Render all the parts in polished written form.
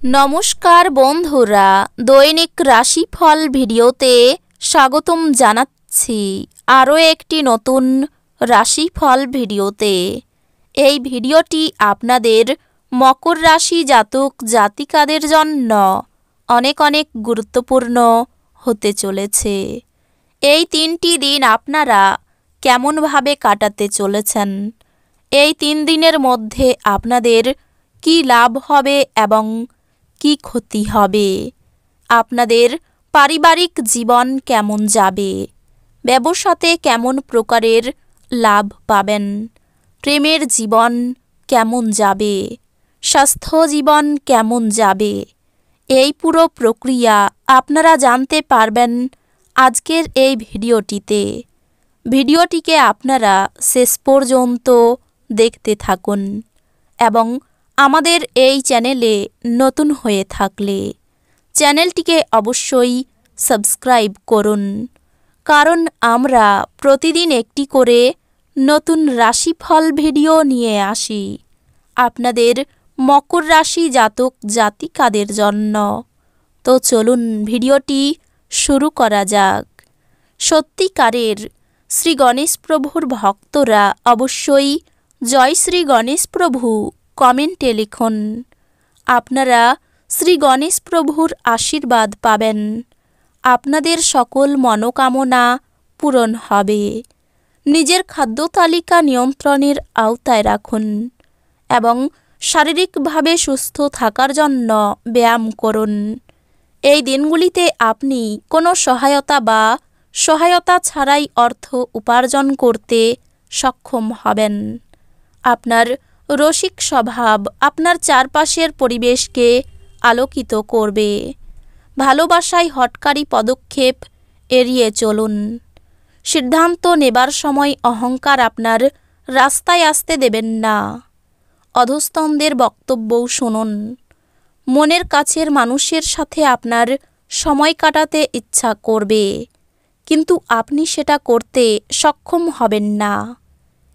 নমস্কার বন্ধুরা, দৈনিক রাশিফল ভিডিওতে স্বাগতম জানাচ্ছি আরও একটি নতুন রাশিফল ভিডিওতে। এই ভিডিওটি আপনাদের মকর রাশি জাতক জাতিকাদের জন্য অনেক অনেক গুরুত্বপূর্ণ হতে চলেছে। এই 3টি দিন আপনারা কেমনভাবে কাটাতে চলেছেন, এই 3 দিনের মধ্যে আপনাদের কি লাভ হবে এবং কি ক্ষতি হবে, আপনাদের পারিবারিক জীবন কেমন যাবে, ব্যবসাতে কেমন প্রকারের লাভ পাবেন, প্রেমের জীবন কেমন যাবে, স্বাস্থ্য জীবন কেমন যাবে, এই পুরো প্রক্রিয়া আপনারা জানতে পারবেন আজকের এই ভিডিওটিতে। ভিডিওটিকে আপনারা শেষ পর্যন্ত দেখতে থাকুন এবং আমাদের এই চ্যানেলে নতুন হয়ে থাকলে চ্যানেলটিকে অবশ্যই সাবস্ক্রাইব করুন, কারণ আমরা প্রতিদিন একটি করে নতুন রাশিফল ভিডিও নিয়ে আসি আপনাদের মকর রাশি জাতক জাতিকাদের জন্য। তো চলুন ভিডিওটি শুরু করা যাক। সত্যিকারের শ্রী গণেশ প্রভুর ভক্তরা অবশ্যই জয় শ্রী গণেশ প্রভু কমেন্টে লিখুন। আপনারা শ্রী গণেশ প্রভুর আশীর্বাদ পাবেন, আপনাদের সকল মনোকামনা পূরণ হবে। নিজের খাদ্য তালিকা নিয়ন্ত্রণের আওতায় রাখুন এবং শারীরিকভাবে সুস্থ থাকার জন্য ব্যায়াম করুন। এই দিনগুলিতে আপনি কোনো সহায়তা ছাড়াই অর্থ উপার্জন করতে সক্ষম হবেন। আপনার রসিক স্বভাব আপনার চারপাশের পরিবেশকে আলোকিত করবে। ভালোবাসায় হঠকারী পদক্ষেপ এড়িয়ে চলুন। সিদ্ধান্ত নেবার সময় অহংকার আপনার রাস্তায় আসতে দেবেন না। অধস্তনদের বক্তব্যও শুনুন। মনের কাছের মানুষের সাথে আপনার সময় কাটাতে ইচ্ছা করবে, কিন্তু আপনি সেটা করতে সক্ষম হবেন না।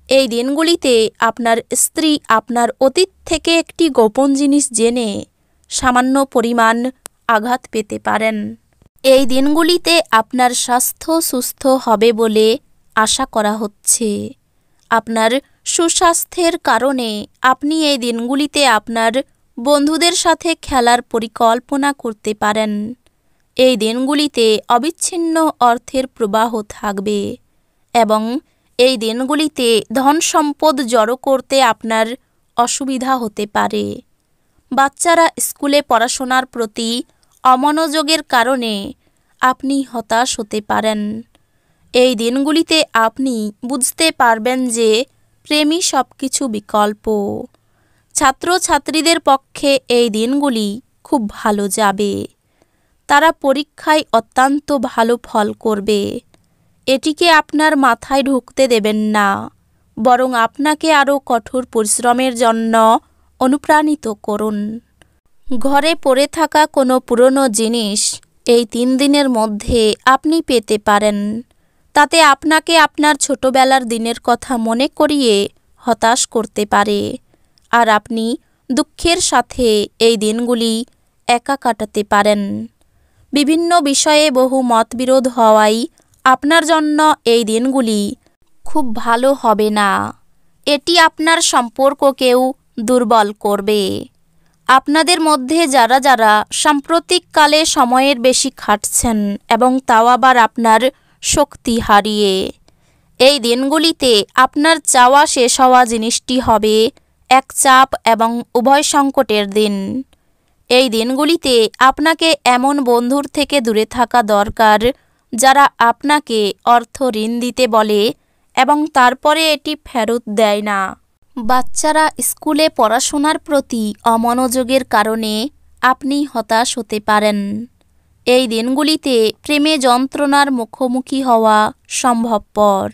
এই দিনগুলিতে আপনার স্ত্রী আপনার অতীত থেকে একটি গোপন জিনিস জেনে সামান্য পরিমাণ আঘাত পেতে পারেন। এই দিনগুলিতে আপনার স্বাস্থ্য সুস্থ হবে বলে আশা করা হচ্ছে। আপনার সুস্বাস্থ্যের কারণে আপনি এই দিনগুলিতে আপনার বন্ধুদের সাথে খেলার পরিকল্পনা করতে পারেন। এই দিনগুলিতে অবিচ্ছিন্ন অর্থের প্রবাহ থাকবে এবং এই দিনগুলিতে ধন সম্পদ জড়ো করতে আপনার অসুবিধা হতে পারে। বাচ্চারা স্কুলে পড়াশোনার প্রতি অমনোযোগের কারণে আপনি হতাশ হতে পারেন। এই দিনগুলিতে আপনি বুঝতে পারবেন যে প্রেমই সবকিছু বিকল্প। ছাত্রছাত্রীদের পক্ষে এই দিনগুলি খুব ভালো যাবে। তারা পরীক্ষায় অত্যন্ত ভালো ফল করবে। এটিকে আপনার মাথায় ঢুকতে দেবেন না, বরং আপনাকে আরও কঠোর পরিশ্রমের জন্য অনুপ্রাণিত করুন। ঘরে পড়ে থাকা কোনো পুরনো জিনিস এই 3 দিনের মধ্যে আপনি পেতে পারেন। তাতে আপনাকে আপনার ছোটবেলার দিনের কথা মনে করিয়ে হতাশ করতে পারে, আর আপনি দুঃখের সাথে এই দিনগুলি একা কাটাতে পারেন। বিভিন্ন বিষয়ে বহু মতবিরোধ হওয়ায় আপনার জন্য এই দিনগুলি খুব ভালো হবে না। এটি আপনার সম্পর্ককেও দুর্বল করবে। আপনাদের মধ্যে যারা সাম্প্রতিককালে সময়ের বেশি খাটছেন এবং তাও আবার আপনার শক্তি হারিয়ে, এই দিনগুলিতে আপনার চাওয়া শেষ হওয়া জিনিসটি হবে এক চাপ এবং উভয় সংকটের দিন। এই দিনগুলিতে আপনাকে এমন বন্ধুর থেকে দূরে থাকা দরকার যারা আপনাকে অর্থ ঋণ দিতে বলে এবং তারপরে এটি ফেরত দেয় না। বাচ্চারা স্কুলে পড়াশোনার প্রতি অমনোযোগের কারণে আপনি হতাশ হতে পারেন। এই দিনগুলিতে প্রেমে যন্ত্রণার মুখোমুখি হওয়া সম্ভবপর।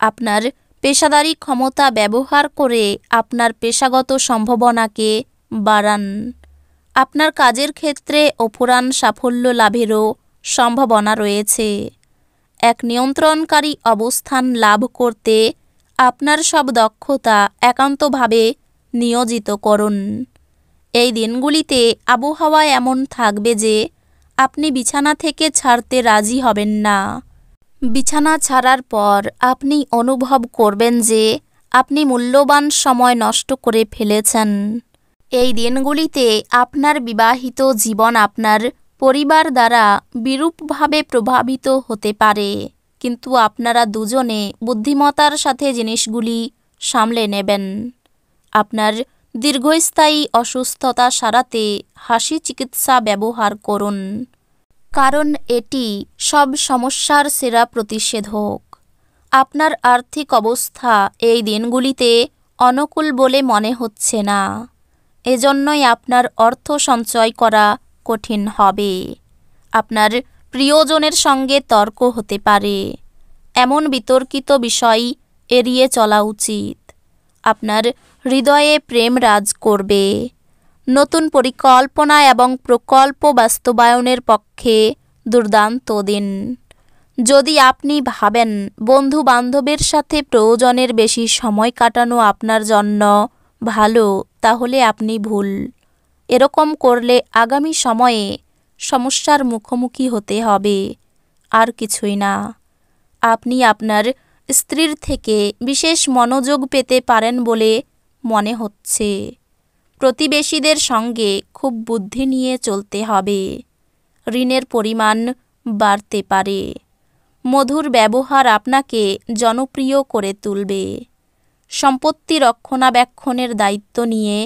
আপনার পেশাদারি ক্ষমতা ব্যবহার করে আপনার পেশাগত সম্ভাবনাকে বাড়ান। আপনার কাজের ক্ষেত্রে অফুরান সাফল্য লাভেরও সম্ভাবনা রয়েছে। এক নিয়ন্ত্রণকারী অবস্থান লাভ করতে আপনার সব দক্ষতা একান্তভাবে নিয়োজিত করুন। এই দিনগুলিতে আবহাওয়া এমন থাকবে যে আপনি বিছানা থেকে ছাড়তে রাজি হবেন না। বিছানা ছাড়ার পর আপনি অনুভব করবেন যে আপনি মূল্যবান সময় নষ্ট করে ফেলেছেন। এই দিনগুলিতে আপনার বিবাহিত জীবন আপনার পরিবার দ্বারা বিরূপভাবে প্রভাবিত হতে পারে, কিন্তু আপনারা দুজনে বুদ্ধিমত্তার সাথে জিনিসগুলি সামলে নেবেন। আপনার দীর্ঘস্থায়ী অসুস্থতা সারাতে হাসি চিকিৎসা ব্যবহার করুন, কারণ এটি সব সমস্যার সেরা প্রতিষেধক। আপনার আর্থিক অবস্থা এই দিনগুলিতে অনুকূল বলে মনে হচ্ছে না, এজন্যই আপনার অর্থ সঞ্চয় করা কঠিন হবে। আপনার প্রিয়জনের সঙ্গে তর্ক হতে পারে, এমন বিতর্কিত বিষয় এড়িয়ে চলা উচিত। আপনার হৃদয়ে প্রেম রাজ করবে। নতুন পরিকল্পনা এবং প্রকল্প বাস্তবায়নের পক্ষে দুর্দান্ত দিন। যদি আপনি ভাবেন বন্ধু বান্ধবের সাথে প্রয়োজনের বেশি সময় কাটানো আপনার জন্য ভালো, তাহলে আপনি ভুল। এরকম করলে আগামী সময়ে সমস্যার মুখোমুখি হতে হবে, আর কিছুই না। আপনি আপনার স্ত্রীর থেকে বিশেষ মনোযোগ পেতে পারেন বলে মনে হচ্ছে। প্রতিবেশীদের সঙ্গে খুব বুদ্ধি নিয়ে চলতে হবে। ঋণের পরিমাণ বাড়তে পারে। মধুর ব্যবহার আপনাকে জনপ্রিয় করে তুলবে। সম্পত্তি রক্ষণাবেক্ষণের দায়িত্ব নিয়ে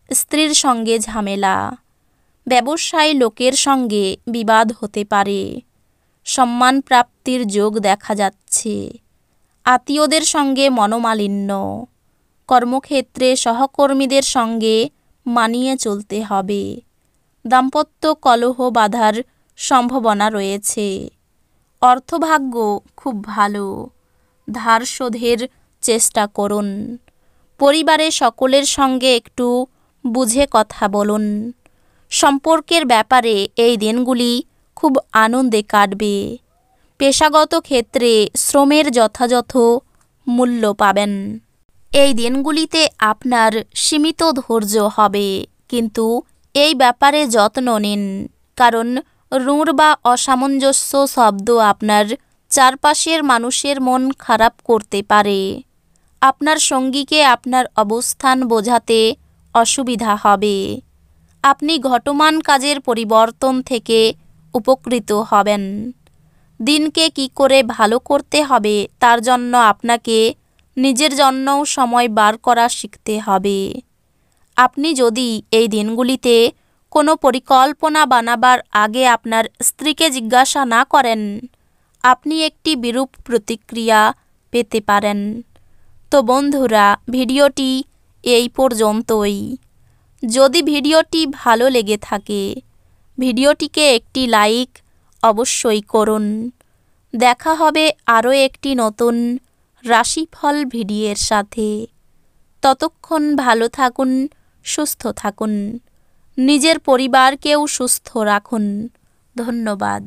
স্ত্রীর সঙ্গে ঝামেলা। ব্যবসায়ী লোকের সঙ্গে বিবাদ হতে পারে। সম্মান প্রাপ্তির যোগ দেখা যাচ্ছে। আত্মীয়দের সঙ্গে মনোমালিন্য। কর্মক্ষেত্রে সহকর্মীদের সঙ্গে মানিয়ে চলতে হবে। দাম্পত্য কলহ বাধার সম্ভাবনা রয়েছে। অর্থভাগ্য খুব ভালো। ধার শোধের চেষ্টা করুন। পরিবারে সকলের সঙ্গে একটু বুঝে কথা বলুন। সম্পর্কের ব্যাপারে এই দিনগুলি খুব আনন্দে কাটবে। পেশাগত ক্ষেত্রে শ্রমের যথাযথ মূল্য পাবেন। এই দিনগুলিতে আপনার সীমিত ধৈর্য হবে, কিন্তু এই ব্যাপারে যত্ন নিন, কারণ রূঢ় বা অসামঞ্জস্য শব্দ আপনার চারপাশের মানুষের মন খারাপ করতে পারে। আপনার সঙ্গীকে আপনার অবস্থান বোঝাতে অসুবিধা হবে। আপনি ঘটমান কাজের পরিবর্তন থেকে উপকৃত হবেন। দিনকে কি করে ভালো করতে হবে তার জন্য আপনাকে নিজের জন্যও সময় বার করা শিখতে হবে। আপনি যদি এই দিনগুলিতে কোনো পরিকল্পনা বানাবার আগে আপনার স্ত্রীকে জিজ্ঞাসা না করেন, আপনি একটি বিরূপ প্রতিক্রিয়া পেতে পারেন। তো বন্ধুরা, ভিডিওটি এই পর্যন্তই। যদি ভিডিওটি ভালো লেগে থাকে, ভিডিওটিকে একটি লাইক অবশ্যই করুন। দেখা হবে আরও একটি নতুন রাশিফল ভিডিওর সাথে। ততক্ষণ ভালো থাকুন, সুস্থ থাকুন, নিজের পরিবারকেও সুস্থ রাখুন। ধন্যবাদ।